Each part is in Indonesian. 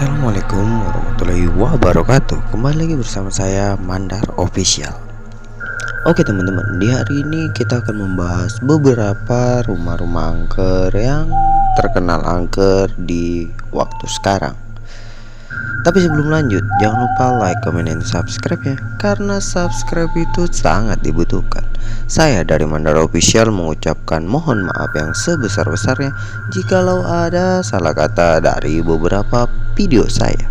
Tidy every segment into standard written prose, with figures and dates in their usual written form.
Assalamualaikum warahmatullahi wabarakatuh. Kembali lagi bersama saya Mandar Official. Oke teman-teman, di hari ini kita akan membahas beberapa rumah-rumah angker yang terkenal angker di waktu sekarang. Tapi sebelum lanjut, jangan lupa like, comment, dan subscribe ya, karena subscribe itu sangat dibutuhkan. Saya dari Mandar Official mengucapkan mohon maaf yang sebesar-besarnya jikalau ada salah kata dari beberapa video saya.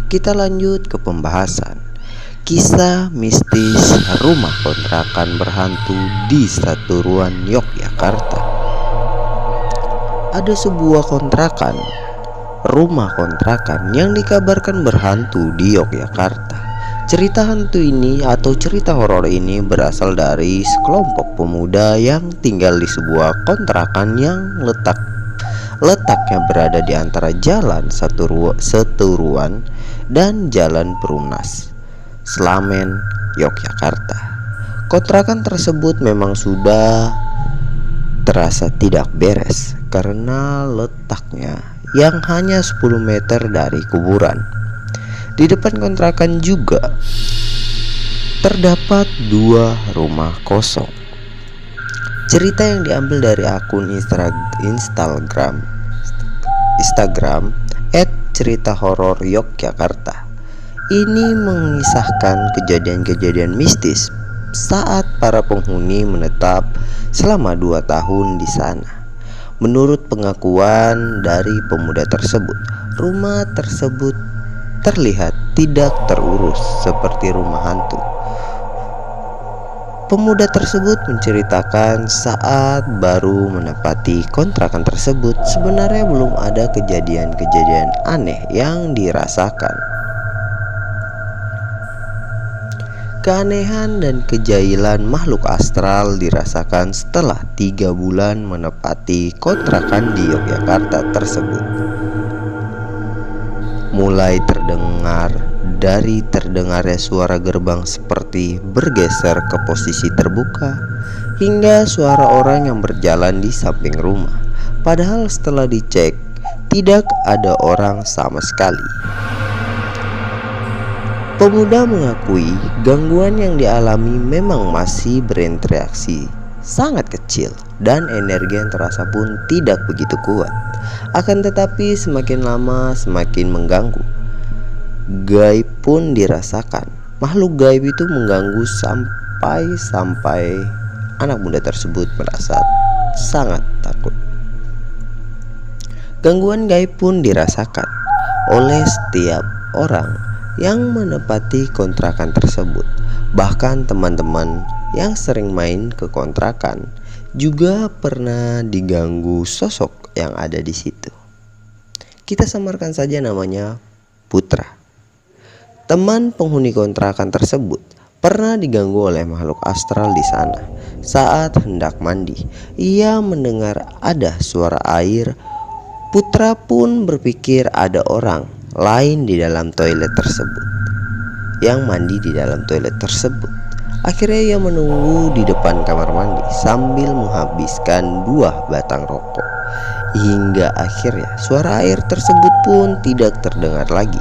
Kita lanjut ke pembahasan kisah mistis rumah kontrakan berhantu di Saturuan, Yogyakarta. Ada sebuah rumah kontrakan yang dikabarkan berhantu di Yogyakarta. Cerita hantu ini atau cerita horor ini berasal dari sekelompok pemuda yang tinggal di sebuah kontrakan yang letaknya berada di antara jalan Saturuan dan jalan Perumnas, Slamen, Yogyakarta. Kontrakan tersebut memang sudah terasa tidak beres karena letaknya yang hanya 10 meter dari kuburan. Di depan kontrakan juga terdapat 2 rumah kosong. Cerita yang diambil dari akun Instagram @ceritahoror_Yogyakarta. Ini mengisahkan kejadian-kejadian mistis saat para penghuni menetap selama 2 tahun di sana. Menurut pengakuan dari pemuda tersebut, rumah tersebut terlihat tidak terurus seperti rumah hantu. Pemuda tersebut menceritakan saat baru menempati kontrakan tersebut, sebenarnya belum ada kejadian-kejadian aneh yang dirasakan. Keanehan dan kejahilan makhluk astral dirasakan setelah 3 bulan menempati kontrakan di Yogyakarta tersebut. Mulai terdengarnya suara gerbang seperti bergeser ke posisi terbuka, hingga suara orang yang berjalan di samping rumah. Padahal setelah dicek, tidak ada orang sama sekali. Pemuda mengakui gangguan yang dialami memang masih berinteraksi sangat kecil dan energi yang terasa pun tidak begitu kuat. Akan tetapi semakin lama semakin mengganggu. Gaib pun dirasakan. Makhluk gaib itu mengganggu sampai anak muda tersebut merasa sangat takut. Gangguan gaib pun dirasakan oleh setiap orang yang menempati kontrakan tersebut. Bahkan teman-teman yang sering main ke kontrakan juga pernah diganggu sosok yang ada di situ. Kita samarkan saja namanya Putra. Teman penghuni kontrakan tersebut pernah diganggu oleh makhluk astral di sana. Saat hendak mandi, ia mendengar ada suara air. Putra pun berpikir ada orang lain di dalam toilet tersebut, yang mandi di dalam toilet tersebut. Akhirnya ia menunggu di depan kamar mandi sambil menghabiskan 2 batang rokok. Hingga akhirnya suara air tersebut pun tidak terdengar lagi.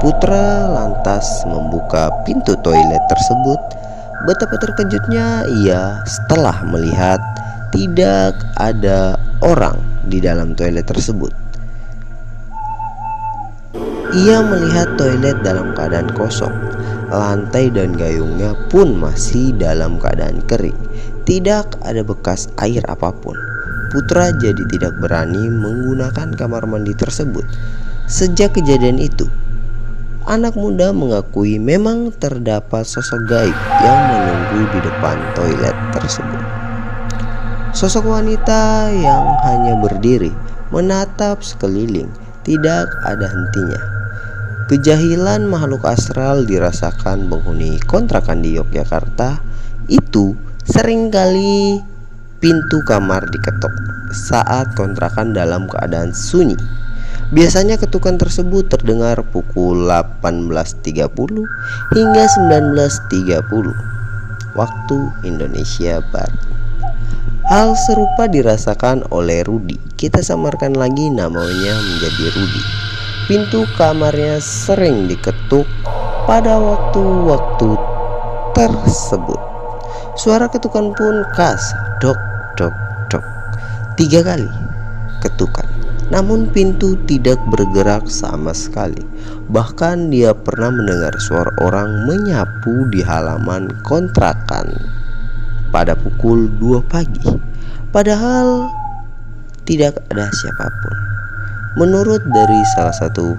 Putra lantas membuka pintu toilet tersebut. Betapa terkejutnya ia setelah melihat tidak ada orang di dalam toilet tersebut. Ia melihat toilet dalam keadaan kosong. Lantai dan gayungnya pun masih dalam keadaan kering. Tidak ada bekas air apapun. Putra jadi tidak berani menggunakan kamar mandi tersebut. Sejak kejadian itu, anak muda mengakui memang terdapat sosok gaib yang menunggu di depan toilet tersebut. Sosok wanita yang hanya berdiri menatap sekeliling, tidak ada hentinya. Kejahilan makhluk astral dirasakan penghuni kontrakan di Yogyakarta itu. Seringkali pintu kamar diketok saat kontrakan dalam keadaan sunyi. Biasanya ketukan tersebut terdengar pukul 18.30 hingga 19.30 waktu Indonesia Barat. Hal serupa dirasakan oleh Rudi. Kita samarkan lagi namanya menjadi Rudi. pintu kamarnya sering diketuk pada waktu-waktu tersebut. Suara ketukan pun khas, dok dok dok, 3 kali ketukan. Namun pintu tidak bergerak sama sekali. Bahkan dia pernah mendengar suara orang menyapu di halaman kontrakan pada pukul 2 pagi. Padahal tidak ada siapapun. Menurut dari salah satu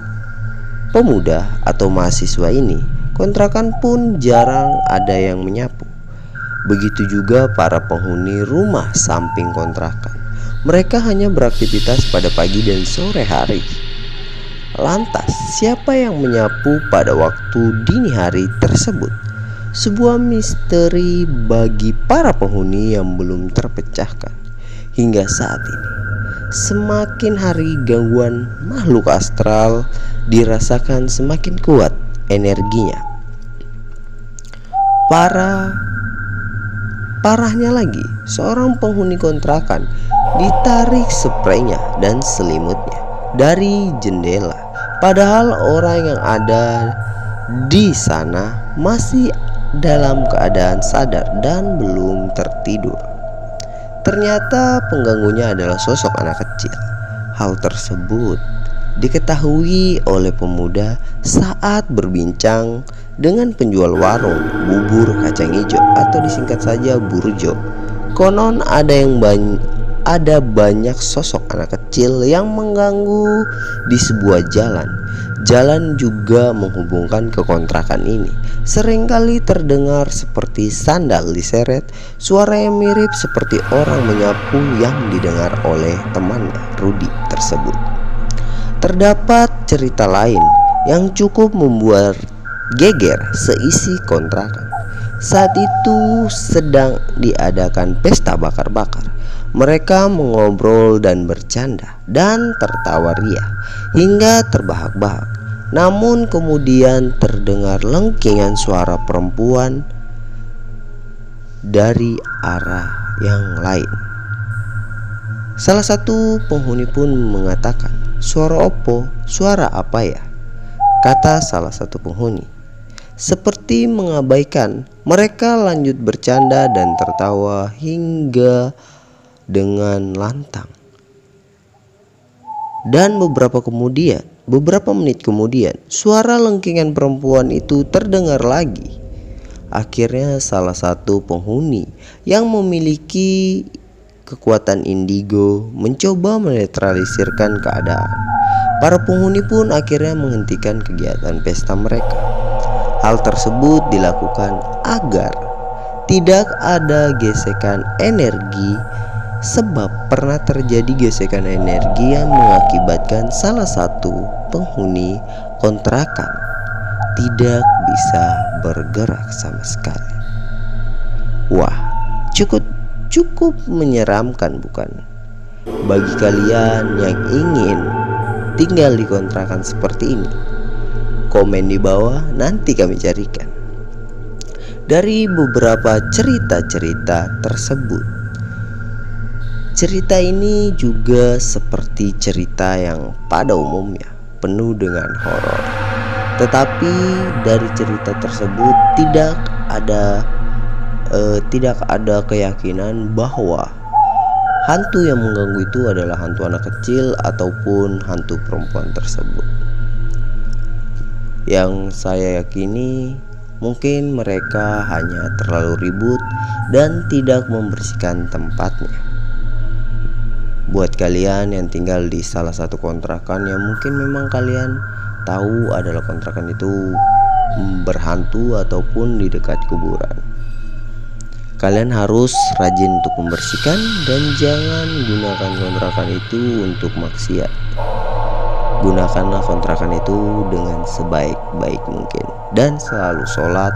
pemuda atau mahasiswa ini, kontrakan pun jarang ada yang menyapu. Begitu juga para penghuni rumah samping kontrakan. Mereka hanya beraktivitas pada pagi dan sore hari. Lantas, siapa yang menyapu pada waktu dini hari tersebut? Sebuah misteri bagi para penghuni yang belum terpecahkan hingga saat ini. Semakin hari gangguan makhluk astral dirasakan semakin kuat energinya. Parahnya lagi, seorang penghuni kontrakan ditarik spraynya dan selimutnya dari jendela. Padahal orang yang ada di sana masih dalam keadaan sadar dan belum tertidur. Ternyata pengganggunya adalah sosok anak kecil. Hal tersebut diketahui oleh pemuda saat berbincang dengan penjual warung bubur kacang hijau atau disingkat saja Burjo. Konon ada banyak sosok anak kecil yang mengganggu di sebuah jalan. Jalan juga menghubungkan ke kontrakan ini. Seringkali terdengar seperti sandal diseret, suara yang mirip seperti orang menyapu yang didengar oleh temannya Rudi tersebut. Terdapat cerita lain yang cukup membuat geger seisi kontrakan. Saat itu sedang diadakan pesta bakar-bakar. Mereka mengobrol dan bercanda dan tertawa riah hingga terbahak-bahak. Namun kemudian terdengar lengkingan suara perempuan dari arah yang lain. Salah satu penghuni pun mengatakan, "Suara opo? Suara apa ya?" kata salah satu penghuni. Seperti mengabaikan, mereka lanjut bercanda dan tertawa hingga dengan lantang. Dan beberapa menit kemudian, suara lengkingan perempuan itu terdengar lagi. Akhirnya salah satu penghuni yang memiliki kekuatan indigo mencoba menetralisirkan keadaan. Para penghuni pun akhirnya menghentikan kegiatan pesta mereka. Hal tersebut dilakukan agar tidak ada gesekan energi, sebab pernah terjadi gesekan energi yang mengakibatkan salah satu penghuni kontrakan tidak bisa bergerak sama sekali. Wah, cukup menyeramkan, bukan? Bagi kalian yang ingin tinggal di kontrakan seperti ini, komen di bawah, nanti kami carikan. Dari beberapa cerita-cerita tersebut, cerita ini juga seperti cerita yang pada umumnya penuh dengan horor. Tetapi dari cerita tersebut tidak ada keyakinan bahwa hantu yang mengganggu itu adalah hantu anak kecil ataupun hantu perempuan tersebut. Yang saya yakini mungkin mereka hanya terlalu ribut dan tidak membersihkan tempatnya. Buat kalian yang tinggal di salah satu kontrakan yang mungkin memang kalian tahu adalah kontrakan itu berhantu ataupun di dekat kuburan, kalian harus rajin untuk membersihkan dan jangan gunakan kontrakan itu untuk maksiat. Gunakanlah kontrakan itu dengan sebaik-baik mungkin dan selalu sholat,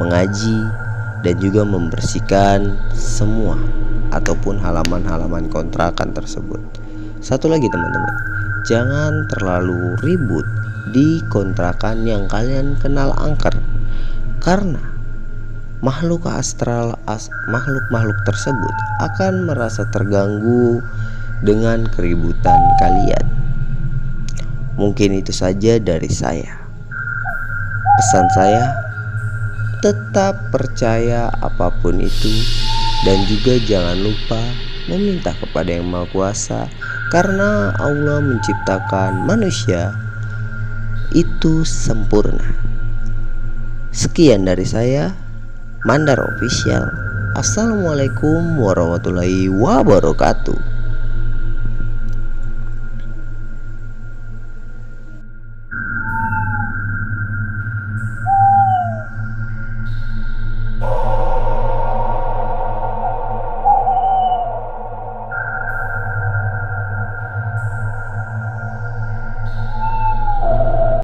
mengaji, dan juga membersihkan semua ataupun halaman-halaman kontrakan tersebut. Satu lagi teman-teman, jangan terlalu ribut di kontrakan yang kalian kenal angker, karena makhluk tersebut akan merasa terganggu dengan keributan kalian. Mungkin itu saja dari saya. Pesan saya, tetap percaya apapun itu, dan juga jangan lupa meminta kepada Yang Maha Kuasa, karena Allah menciptakan manusia itu sempurna. Sekian dari saya, Mandar Official. Assalamualaikum warahmatullahi wabarakatuh.